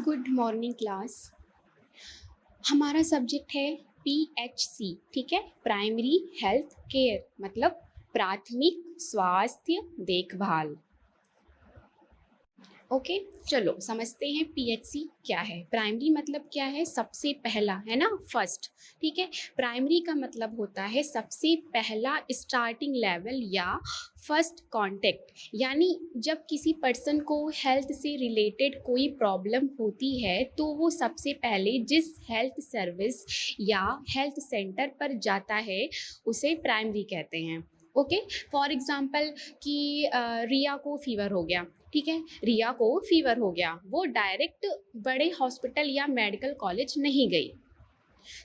Good morning class. हमारा subject है PHC, ठीक है, प्राइमरी हेल्थ केयर मतलब प्राथमिक स्वास्थ्य देखभाल। ओके, चलो समझते हैं पीएचसी क्या है। प्राइमरी मतलब क्या है? सबसे पहला, है ना, फर्स्ट। ठीक है, प्राइमरी का मतलब होता है सबसे पहला, स्टार्टिंग लेवल या फर्स्ट कांटेक्ट। यानी जब किसी पर्सन को हेल्थ से रिलेटेड कोई प्रॉब्लम होती है तो वो सबसे पहले जिस हेल्थ सर्विस या हेल्थ सेंटर पर जाता है उसे प्राइमरी कहते हैं। ओके, फॉर एग्जांपल कि रिया को फीवर हो गया, ठीक है, रिया को फीवर हो गया, वो डायरेक्ट बड़े हॉस्पिटल या मेडिकल कॉलेज नहीं गई,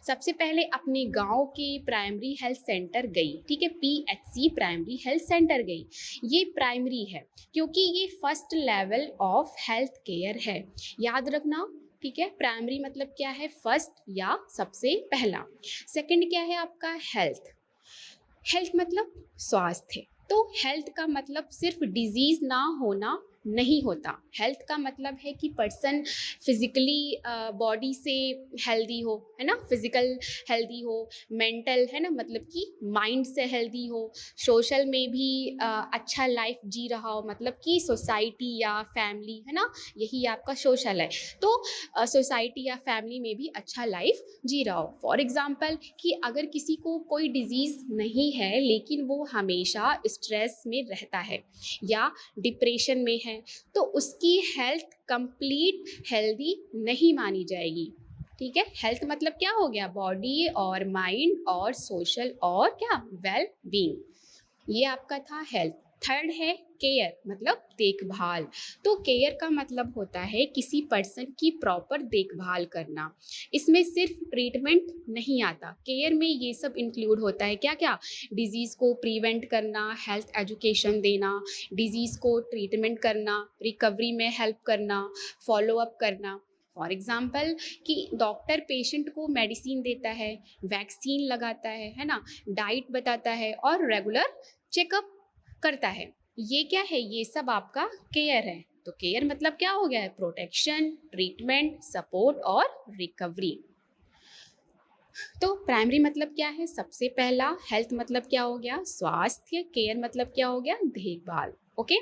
सबसे पहले अपने गांव के प्राइमरी हेल्थ सेंटर गई। ठीक है, पीएचसी प्राइमरी हेल्थ सेंटर गई। ये प्राइमरी है क्योंकि ये first level of health care है, याद रखना। ठीक है, प्राइमरी मतलब क्या है? फर्स्ट या सबसे पहला। सेकंड क्या है आपका? हेल्थ। हेल्थ मतलब स्वास्थ्य। तो हेल्थ का मतलब सिर्फ डिजीज ना होना नहीं होता। हेल्थ का मतलब है कि पर्सन फिजिकली बॉडी से हेल्दी हो, है ना, फिजिकल हेल्दी हो, मेंटल, है ना, मतलब कि माइंड से हेल्दी हो, सोशल में भी अच्छा लाइफ जी रहा हो, मतलब कि सोसाइटी या फैमिली, है ना, यही आपका सोशल है। तो सोसाइटी या फैमिली में भी अच्छा लाइफ जी रहा हो। फॉर एग्जाम्पल कि अगर किसी को कोई डिजीज़ नहीं है लेकिन वो हमेशा स्ट्रेस में रहता है या डिप्रेशन में है तो उसकी हेल्थ कंप्लीट हेल्दी नहीं मानी जाएगी। ठीक है, हेल्थ मतलब क्या हो गया? बॉडी और माइंड और सोशल और क्या, वेल बीइंग। ये आपका था हेल्थ। थर्ड है केयर मतलब देखभाल। तो केयर का मतलब होता है किसी पर्सन की प्रॉपर देखभाल करना। इसमें सिर्फ ट्रीटमेंट नहीं आता, केयर में ये सब इंक्लूड होता है। क्या क्या? डिजीज़ को प्रिवेंट करना, हेल्थ एजुकेशन देना, डिजीज़ को ट्रीटमेंट करना, रिकवरी में हेल्प करना, फॉलो अप करना। फॉर एग्जाम्पल कि डॉक्टर पेशेंट को मेडिसिन देता है, वैक्सीन लगाता है ना, डाइट बताता है और रेगुलर चेकअप करता है। ये क्या है? ये सब आपका केयर है। तो केयर मतलब क्या हो गया है? प्रोटेक्शन, ट्रीटमेंट, सपोर्ट और रिकवरी। तो प्राइमरी मतलब क्या है? सबसे पहला। हेल्थ मतलब क्या हो गया? स्वास्थ्य। केयर मतलब क्या हो गया? देखभाल। ओके,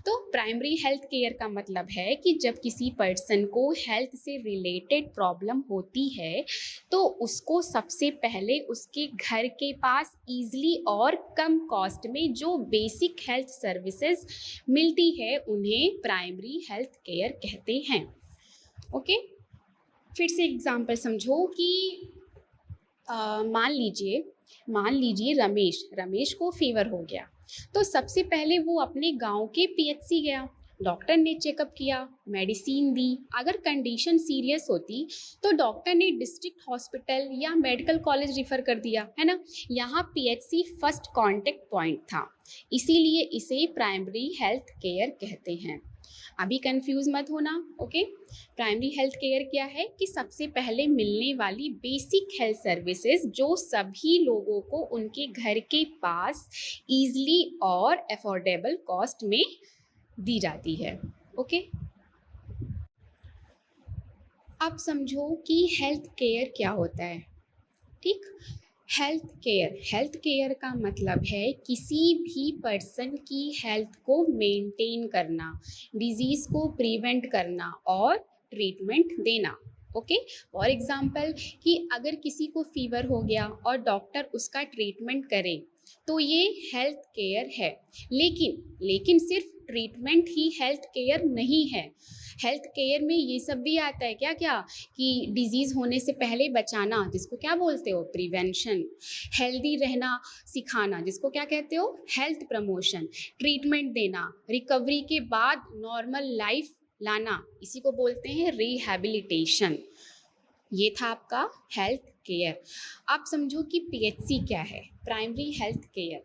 तो प्राइमरी हेल्थ केयर का मतलब है कि जब किसी पर्सन को हेल्थ से रिलेटेड प्रॉब्लम होती है तो उसको सबसे पहले उसके घर के पास इजीली और कम कॉस्ट में जो बेसिक हेल्थ सर्विसेज मिलती है उन्हें प्राइमरी हेल्थ केयर कहते हैं। ओके, फिर से एग्जांपल समझो कि मान लीजिए रमेश को फीवर हो गया तो सबसे पहले वो अपने गांव के पीएचसी गया। डॉक्टर ने चेकअप किया, मेडिसिन दी। अगर कंडीशन सीरियस होती तो डॉक्टर ने डिस्ट्रिक्ट हॉस्पिटल या मेडिकल कॉलेज रिफर कर दिया, है ना। यहाँ पीएचसी फर्स्ट कांटेक्ट पॉइंट था, इसीलिए इसे प्राइमरी हेल्थ केयर कहते हैं। अभी कंफ्यूज मत होना। ओके, प्राइमरी हेल्थ केयर क्या है कि सबसे पहले मिलने वाली बेसिक हेल्थ सर्विसेज जो सभी लोगों को उनके घर के पास इजीली और अफोर्डेबल कॉस्ट में दी जाती है। ओके, अब समझो कि हेल्थ केयर क्या होता है। ठीक, हेल्थ केयर का मतलब है किसी भी पर्सन की हेल्थ को मेंटेन करना, डिजीज को प्रिवेंट करना और ट्रीटमेंट देना। ओके, फॉर एग्जांपल कि अगर किसी को फीवर हो गया और डॉक्टर उसका ट्रीटमेंट करे तो ये हेल्थ केयर है। लेकिन सिर्फ ट्रीटमेंट ही हेल्थ केयर नहीं है। हेल्थ केयर में ये सब भी आता है। क्या क्या? कि डिजीज़ होने से पहले बचाना, जिसको क्या बोलते हो? प्रिवेंशन। हेल्दी रहना सिखाना, जिसको क्या कहते हो? Health promotion. ट्रीटमेंट देना, रिकवरी के बाद नॉर्मल लाइफ लाना, इसी को बोलते हैं रिहैबिलिटेशन। ये था आपका हेल्थ केयर। आप समझो कि पीएचसी क्या है? Primary health care.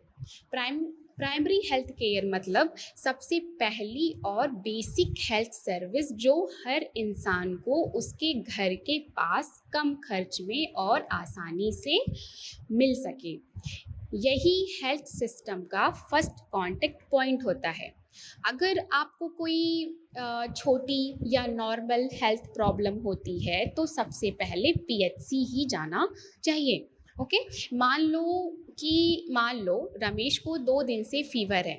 Primary health care मतलब सबसे पहली और बेसिक हेल्थ सर्विस जो हर इंसान को उसके घर के पास कम खर्च में और आसानी से मिल सके। यही हेल्थ सिस्टम का फर्स्ट कांटेक्ट पॉइंट होता है। अगर आपको कोई छोटी या नॉर्मल हेल्थ प्रॉब्लम होती है तो सबसे पहले पीएचसी ही जाना चाहिए। ओके, मान लो रमेश को 2 दिन से फीवर है,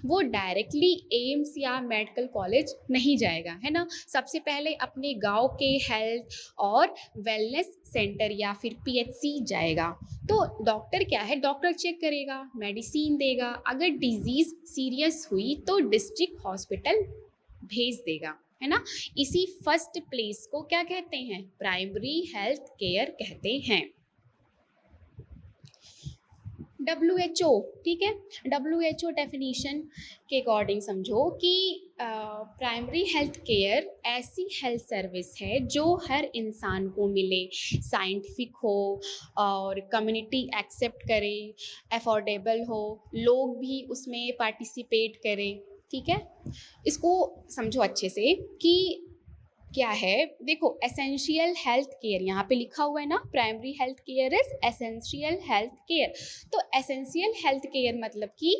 वो डायरेक्टली एम्स या मेडिकल कॉलेज नहीं जाएगा, है ना। सबसे पहले अपने गांव के हेल्थ और वेलनेस सेंटर या फिर पीएचसी जाएगा। तो डॉक्टर क्या है, डॉक्टर चेक करेगा, मेडिसिन देगा, अगर डिजीज सीरियस हुई तो डिस्ट्रिक्ट हॉस्पिटल भेज देगा, है ना। इसी फर्स्ट प्लेस को क्या कहते हैं, प्राइमरी हेल्थ केयर कहते हैं। WHO, ठीक है, WHO डेफिनीशन के अकॉर्डिंग समझो कि प्राइमरी हेल्थ केयर ऐसी हेल्थ सर्विस है जो हर इंसान को मिले, साइंटिफिक हो और कम्युनिटी एक्सेप्ट करे, अफोर्डेबल हो, लोग भी उसमें पार्टिसिपेट करें। ठीक है, इसको समझो अच्छे से कि क्या है। देखो, एसेंशियल हेल्थ केयर यहाँ पे लिखा हुआ है ना, primary health care is essential health care. तो एसेंशियल हेल्थ केयर मतलब कि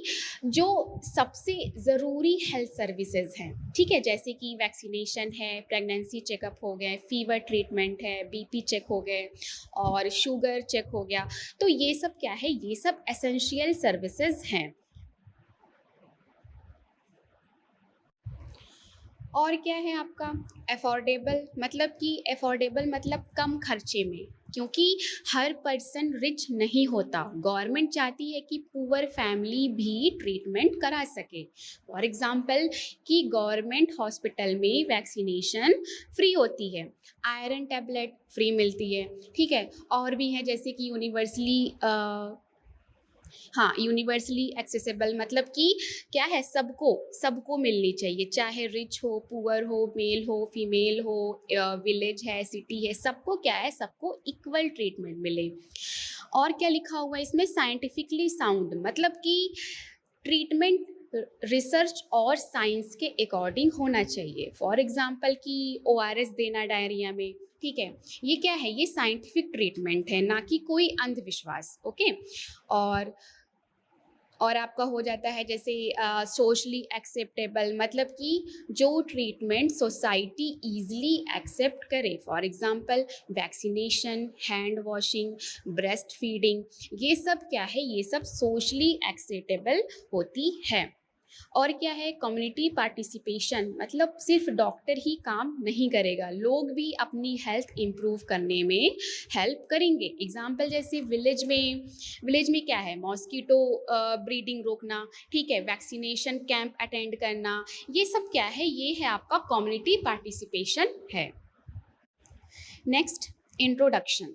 जो सबसे ज़रूरी हेल्थ सर्विसेज हैं, ठीक है, जैसे कि वैक्सीनेशन है, प्रेगनेंसी चेकअप हो गए, फीवर ट्रीटमेंट है, बीपी चेक हो गए और शुगर चेक हो गया। तो ये सब क्या है, ये सब एसेंशियल सर्विसेज हैं। और क्या है आपका अफोर्डेबल, मतलब कि अफोर्डेबल मतलब कम खर्चे में, क्योंकि हर पर्सन रिच नहीं होता। गवर्नमेंट चाहती है कि पुअर फैमिली भी ट्रीटमेंट करा सके। फॉर एग्जांपल कि गवर्नमेंट हॉस्पिटल में वैक्सीनेशन फ्री होती है, आयरन टैबलेट फ्री मिलती है, ठीक है, और भी है जैसे कि यूनिवर्सली एक्सेसिबल, मतलब कि क्या है, सबको सबको मिलनी चाहिए, चाहे रिच हो, पुअर हो, मेल हो, फीमेल हो, विलेज है, सिटी है, सबको क्या है, सबको इक्वल ट्रीटमेंट मिले। और क्या लिखा हुआ है इसमें, साइंटिफिकली साउंड, मतलब कि ट्रीटमेंट रिसर्च और साइंस के अकॉर्डिंग होना चाहिए। फॉर एग्जांपल कि ORS देना डायरिया में, ठीक है, ये क्या है, ये साइंटिफिक ट्रीटमेंट है, ना कि कोई अंधविश्वास। ओके, और और आपका हो जाता है जैसे सोशली एक्सेप्टेबल, मतलब कि जो ट्रीटमेंट सोसाइटी इजीली एक्सेप्ट करे। For example vaccination, hand washing, breast feeding, ये सब क्या है, ये सब सोशली एक्सेप्टेबल होती है। और क्या है, कम्युनिटी पार्टिसिपेशन, मतलब सिर्फ डॉक्टर ही काम नहीं करेगा, लोग भी अपनी हेल्थ इम्प्रूव करने में हेल्प करेंगे। एग्जाम्पल जैसे विलेज में क्या है, मॉस्किटो ब्रीडिंग रोकना, ठीक है, वैक्सीनेशन कैंप अटेंड करना, ये सब क्या है, ये है आपका कम्युनिटी पार्टिसिपेशन है। Next, introduction.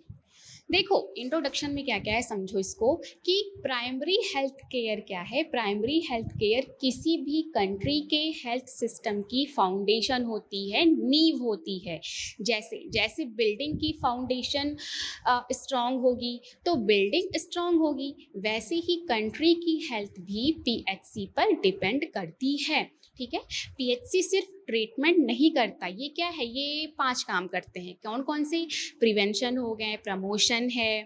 देखो, इंट्रोडक्शन में क्या क्या है समझो इसको, कि प्राइमरी हेल्थ केयर क्या है। प्राइमरी हेल्थ केयर किसी भी कंट्री के हेल्थ सिस्टम की फाउंडेशन होती है, नींव होती है। जैसे जैसे बिल्डिंग की फाउंडेशन स्ट्रांग होगी तो बिल्डिंग स्ट्रांग होगी, वैसे ही कंट्री की हेल्थ भी पीएचसी पर डिपेंड करती है। ठीक है, पीएचसी सिर्फ ट्रीटमेंट नहीं करता, ये क्या है, ये 5 काम करते हैं। कौन कौन से, प्रिवेंशन हो गए, प्रमोशन है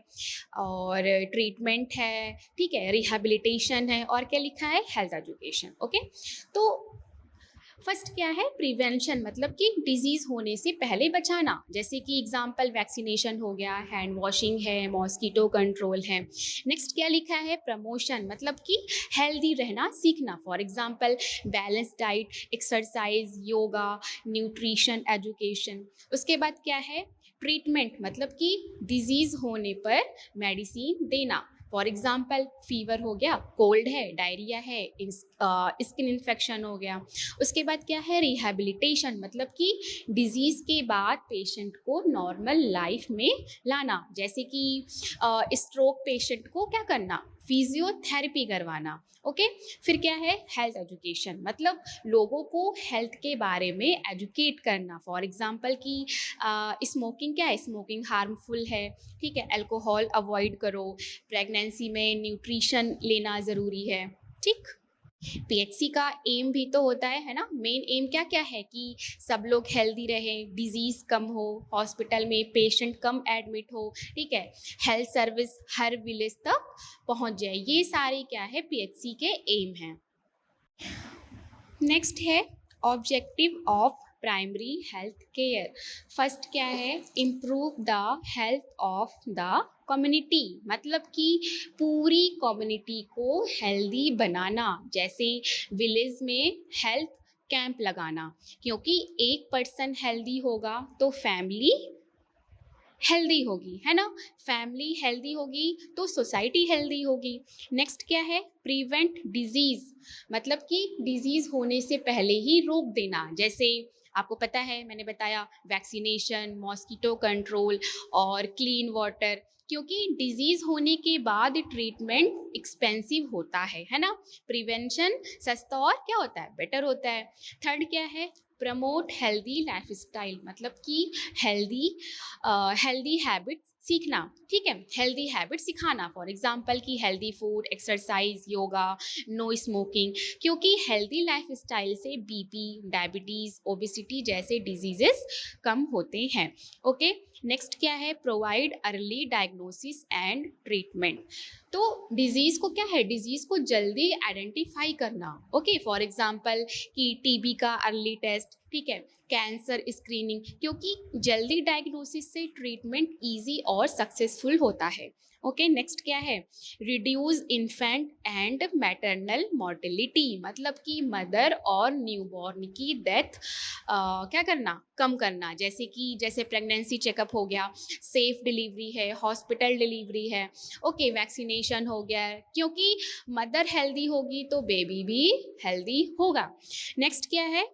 और ट्रीटमेंट है, ठीक है, रिहैबिलिटेशन है, और क्या लिखा है, हेल्थ एजुकेशन। ओके, तो फर्स्ट क्या है, प्रिवेंशन, मतलब कि डिजीज़ होने से पहले बचाना, जैसे कि एग्जांपल वैक्सीनेशन हो गया, हैंड वॉशिंग है, मॉस्किटो कंट्रोल है। नेक्स्ट क्या लिखा है, प्रमोशन, मतलब कि हेल्दी रहना सीखना। For example balance diet, exercise, yoga, nutrition, education. उसके बाद क्या है, ट्रीटमेंट, मतलब कि डिजीज़ होने पर मेडिसिन देना। फॉर एग्जाम्पल फीवर हो गया, कोल्ड है, डायरिया है, स्किन इन्फेक्शन हो गया। उसके बाद क्या है, रिहैबिलिटेशन, मतलब कि डिजीज़ के बाद पेशेंट को नॉर्मल लाइफ में लाना, जैसे कि स्ट्रोक पेशेंट को क्या करना, फिजियोथेरेपी करवाना। ओके, फिर क्या है, हेल्थ एजुकेशन, मतलब लोगों को हेल्थ के बारे में एजुकेट करना। फॉर एग्जांपल कि स्मोकिंग क्या है, स्मोकिंग हार्मफुल है, ठीक है, अल्कोहल अवॉइड करो, प्रेगनेंसी में न्यूट्रिशन लेना ज़रूरी है। ठीक, पीएचसी का एम भी तो होता है ना, मेन एम क्या क्या है, कि सब लोग हेल्दी रहें, डिजीज़ कम हो, हॉस्पिटल में पेशेंट कम एडमिट हो, ठीक है, हेल्थ सर्विस हर विलेज तक पहुंच जाए, ये सारे क्या है, पीएचसी के एम हैं। नेक्स्ट है objective of primary health care. First क्या है, improve the health of the community, मतलब कि पूरी कम्युनिटी को हेल्दी बनाना, जैसे विलेज में हेल्थ कैंप लगाना, क्योंकि एक पर्सन हेल्दी होगा तो फैमिली हेल्दी होगी, है ना। फैमिली हेल्दी होगी तो सोसाइटी हेल्दी होगी। नेक्स्ट क्या है, प्रिवेंट डिजीज, मतलब कि डिजीज होने से पहले ही रोक देना, जैसे आपको पता है मैंने बताया वैक्सीनेशन, मॉस्किटो कंट्रोल और क्लीन वाटर, क्योंकि डिजीज होने के बाद ट्रीटमेंट एक्सपेंसिव होता है ना। प्रिवेंशन सस्ता और क्या होता है, बेटर होता है। थर्ड क्या है, प्रमोट हेल्दी लाइफस्टाइल, मतलब कि हेल्दी हेल्दी हैबिट्स सीखना, ठीक है, हेल्दी हैबिट सिखाना, फॉर एग्जांपल कि healthy food, exercise, yoga, no smoking, क्योंकि हेल्दी लाइफस्टाइल से बीपी, डायबिटीज, ओबेसिटी जैसे डिजीजेस कम होते हैं। ओके, नेक्स्ट क्या है, provide early diagnosis and treatment. तो डिजीज को क्या है, डिजीज को जल्दी आइडेंटिफाई करना। ओके, फॉर एग्जांपल कि टीबी का अर्ली टेस्ट, ठीक है, कैंसर स्क्रीनिंग, क्योंकि जल्दी डायग्नोसिस से ट्रीटमेंट इजी और सक्सेसफुल होता है। ओके, नेक्स्ट क्या है, reduce infant and maternal mortality, मतलब कि मदर और न्यूबॉर्न की डेथ क्या करना, कम करना, जैसे प्रेगनेंसी चेकअप हो गया, सेफ डिलीवरी है, हॉस्पिटल डिलीवरी है, ओके, वैक्सीनेशन हो गया, क्योंकि मदर हेल्दी होगी तो बेबी भी हेल्दी होगा। नेक्स्ट क्या है,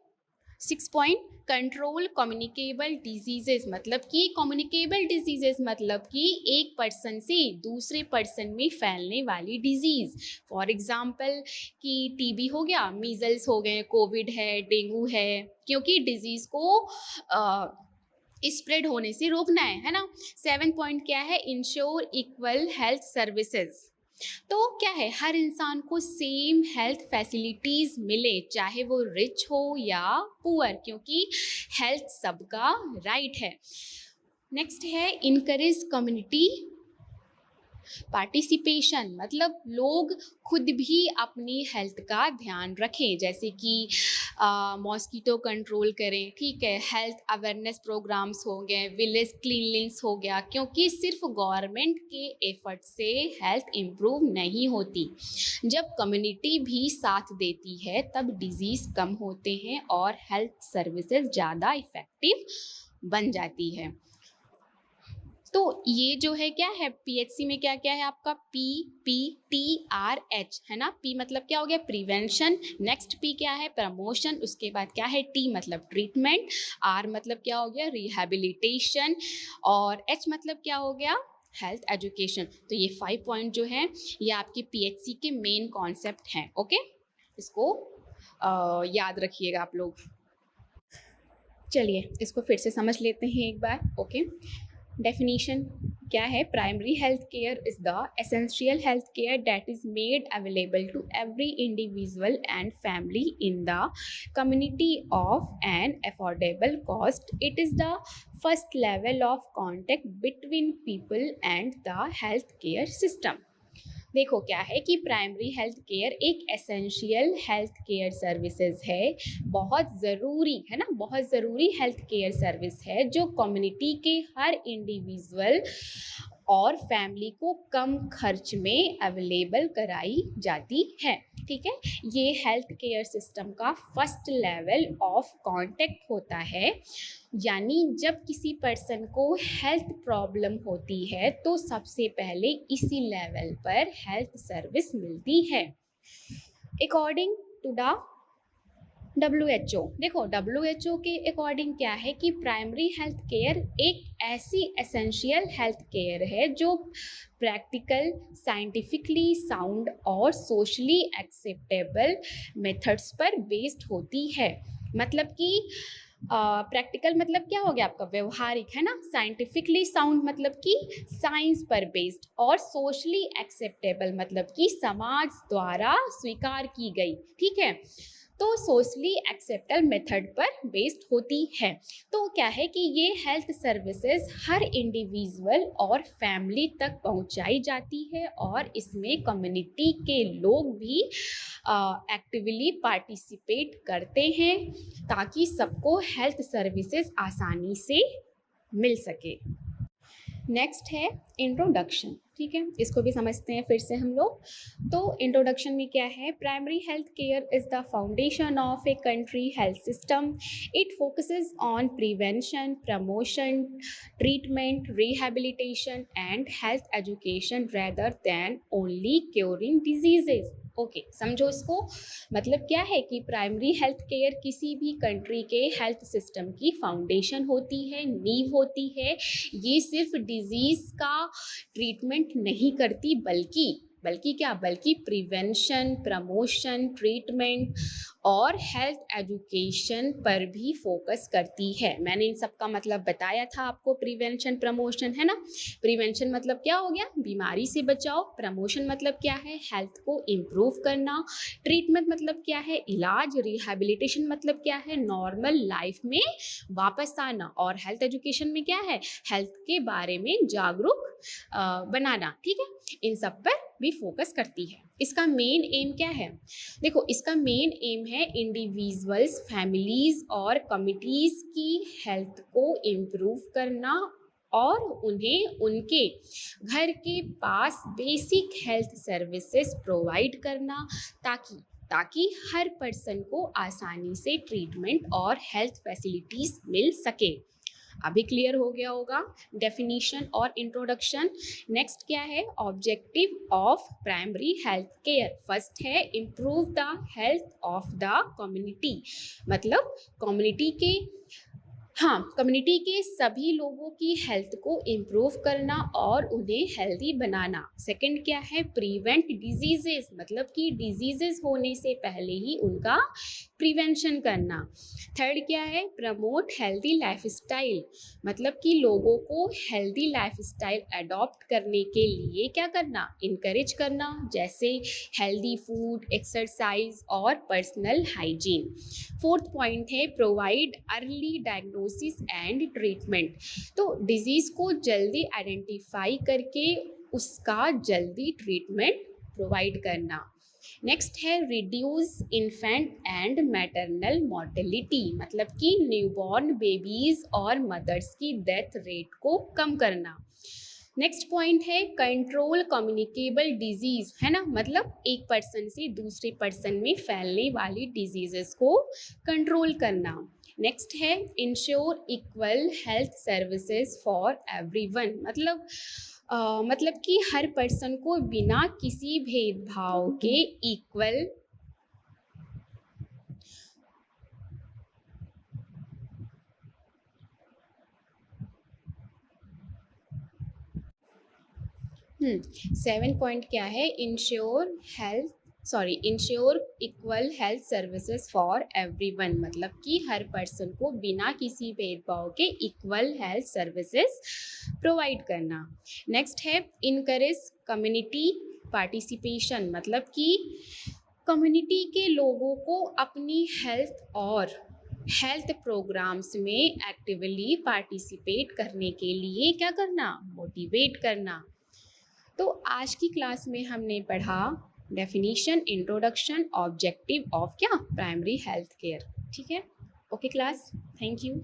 6 पॉइंट, कंट्रोल कम्युनिकेबल डिजीजेस, मतलब कि कम्युनिकेबल डिजीजेस मतलब कि एक पर्सन से दूसरे पर्सन में फैलने वाली डिजीज, फॉर एग्जांपल कि टीबी हो गया, मीजल्स हो गए, कोविड है, डेंगू है, क्योंकि डिजीज को स्प्रेड होने से रोकना है ना। 7 पॉइंट क्या है, इंश्योर इक्वल हेल्थ सर्विसेज, तो क्या है, हर इंसान को सेम हेल्थ फैसिलिटीज मिले, चाहे वो रिच हो या पुअर, क्योंकि हेल्थ सबका राइट है। नेक्स्ट है इनकरेज कम्युनिटी पार्टिसिपेशन, मतलब लोग खुद भी अपनी हेल्थ का ध्यान रखें, जैसे कि मॉस्किटो कंट्रोल करें, ठीक है, हेल्थ अवेयरनेस प्रोग्राम्स हो गए, विलेज क्लीनलिनेस हो गया, क्योंकि सिर्फ गवर्नमेंट के एफर्ट से हेल्थ इम्प्रूव नहीं होती, जब कम्युनिटी भी साथ देती है तब डिजीज कम होते हैं और हेल्थ सर्विसेज ज़्यादा इफेक्टिव बन जाती है। तो ये जो है क्या है, पीएचसी में क्या क्या है आपका, PPTRH है ना। पी मतलब क्या हो गया, प्रिवेंशन, नेक्स्ट पी क्या है, प्रमोशन, उसके बाद क्या है, टी मतलब ट्रीटमेंट, आर मतलब क्या हो गया, रिहैबिलिटेशन, और एच मतलब क्या हो गया, हेल्थ एजुकेशन। तो ये 5 पॉइंट जो है ये आपकी पीएचसी के मेन कॉन्सेप्ट हैं। ओके, इसको याद रखिएगा आप लोग। चलिए इसको फिर से समझ लेते हैं एक बार। ओके, डेफिनेशन क्या है, primary health care is the essential health care that is made available to every individual and family in the community of an affordable cost. It is the first level of contact between people and the health care system. देखो क्या है कि primary health care एक essential health care services है, बहुत ज़रूरी है ना, बहुत ज़रूरी हेल्थ केयर सर्विस है जो कम्युनिटी के हर इंडिविजुअल और फैमिली को कम खर्च में अवेलेबल कराई जाती है, ठीक है। ये हेल्थ केयर सिस्टम का फर्स्ट लेवल ऑफ कांटेक्ट होता है, यानी जब किसी पर्सन को हेल्थ प्रॉब्लम होती है तो सबसे पहले इसी लेवल पर हेल्थ सर्विस मिलती है। अकॉर्डिंग टू द WHO, देखो WHO के अकॉर्डिंग क्या है कि प्राइमरी हेल्थ केयर एक ऐसी एसेंशियल हेल्थ केयर है जो प्रैक्टिकल, साइंटिफिकली साउंड और सोशली एक्सेप्टेबल मेथड्स पर बेस्ड होती है। मतलब कि प्रैक्टिकल मतलब क्या हो गया आपका, व्यवहारिक, है ना। साइंटिफिकली साउंड मतलब कि साइंस पर बेस्ड, और सोशली एक्सेप्टेबल मतलब कि समाज द्वारा स्वीकार की गई, ठीक है। तो सोशली एक्सेप्टेबल मेथड पर बेस्ड होती है। तो क्या है कि ये हेल्थ सर्विसेज हर इंडिविजुअल और फैमिली तक पहुंचाई जाती है और इसमें कम्युनिटी के लोग भी एक्टिवली पार्टिसिपेट करते हैं ताकि सबको हेल्थ सर्विसेज आसानी से मिल सके। नेक्स्ट है इंट्रोडक्शन, ठीक है, इसको भी समझते हैं फिर से हम लोग। तो इंट्रोडक्शन में क्या है, primary health care is the foundation of a country health system. It focuses on prevention, promotion, treatment, rehabilitation and health education rather than only curing diseases. Okay, समझो इसको। मतलब क्या है कि प्राइमरी हेल्थ केयर किसी भी कंट्री के health system की फाउंडेशन होती है, नींव होती है। ये सिर्फ डिजीज का ट्रीटमेंट नहीं करती बल्कि क्या, बल्कि प्रिवेंशन, प्रमोशन, ट्रीटमेंट और हेल्थ एजुकेशन पर भी फोकस करती है। मैंने इन सब का मतलब बताया था आपको, प्रिवेंशन, प्रमोशन, है ना। प्रिवेंशन मतलब क्या हो गया, बीमारी से बचाओ। प्रमोशन मतलब क्या है, हेल्थ को इम्प्रूव करना। ट्रीटमेंट मतलब क्या है, इलाज। रिहेबिलिटेशन मतलब क्या है, नॉर्मल लाइफ में वापस आना। और हेल्थ एजुकेशन में क्या है, हेल्थ के बारे में जागरूक बनाना, ठीक है। इन सब पर भी फोकस करती है। इसका मेन एम क्या है, देखो इसका मेन एम है इंडिविजुअल्स, फैमिलीज और कमिटीज की हेल्थ को इम्प्रूव करना और उन्हें उनके घर के पास बेसिक हेल्थ सर्विसेज प्रोवाइड करना ताकि हर पर्सन को आसानी से ट्रीटमेंट और हेल्थ फैसिलिटीज मिल सके। अभी क्लियर हो गया होगा डेफिनीशन और इंट्रोडक्शन। नेक्स्ट क्या है, objective of primary health care. First है improve the health of the community, मतलब कम्युनिटी के सभी लोगों की हेल्थ को इम्प्रूव करना और उन्हें हेल्दी बनाना। सेकंड क्या है, प्रिवेंट डिजीजेस, मतलब कि डिजीजेस होने से पहले ही उनका प्रिवेंशन करना। थर्ड क्या है, प्रमोट हेल्दी लाइफस्टाइल, मतलब कि लोगों को हेल्दी लाइफस्टाइल अडॉप्ट करने के लिए क्या करना, इनकरेज करना, जैसे हेल्दी फूड, एक्सरसाइज और पर्सनल हाइजीन। फोर्थ पॉइंट है provide early diagnosis and treatment, तो डिजीज को जल्दी आइडेंटिफाई करके उसका जल्दी ट्रीटमेंट प्रोवाइड करना। नेक्स्ट है reduce infant and maternal mortality, मतलब कि न्यूबॉर्न बेबीज और मदर्स की डेथ रेट को कम करना। नेक्स्ट पॉइंट है कंट्रोल कम्युनिकेबल डिजीज, है ना, मतलब एक पर्सन से दूसरे पर्सन में फैलने वाली डिजीजेस को कंट्रोल करना। नेक्स्ट है ensure equal health services for everyone, मतलब कि हर पर्सन को बिना किसी भेदभाव के इक्वल सेवन पॉइंट क्या है, ensure equal health services for everyone, मतलब कि हर पर्सन को बिना किसी भेदभाव के इक्वल हेल्थ सर्विसेज प्रोवाइड करना। नेक्स्ट है इनकरेज कम्युनिटी पार्टिसिपेशन, मतलब कि कम्युनिटी के लोगों को अपनी हेल्थ प्रोग्राम्स में एक्टिवली पार्टिसिपेट करने के लिए क्या करना, मोटिवेट करना। तो आज की क्लास में हमने पढ़ा डेफिनीशन, इंट्रोडक्शन, ऑब्जेक्टिव ऑफ क्या, प्राइमरी हेल्थ केयर, ठीक है। Okay class, thank you.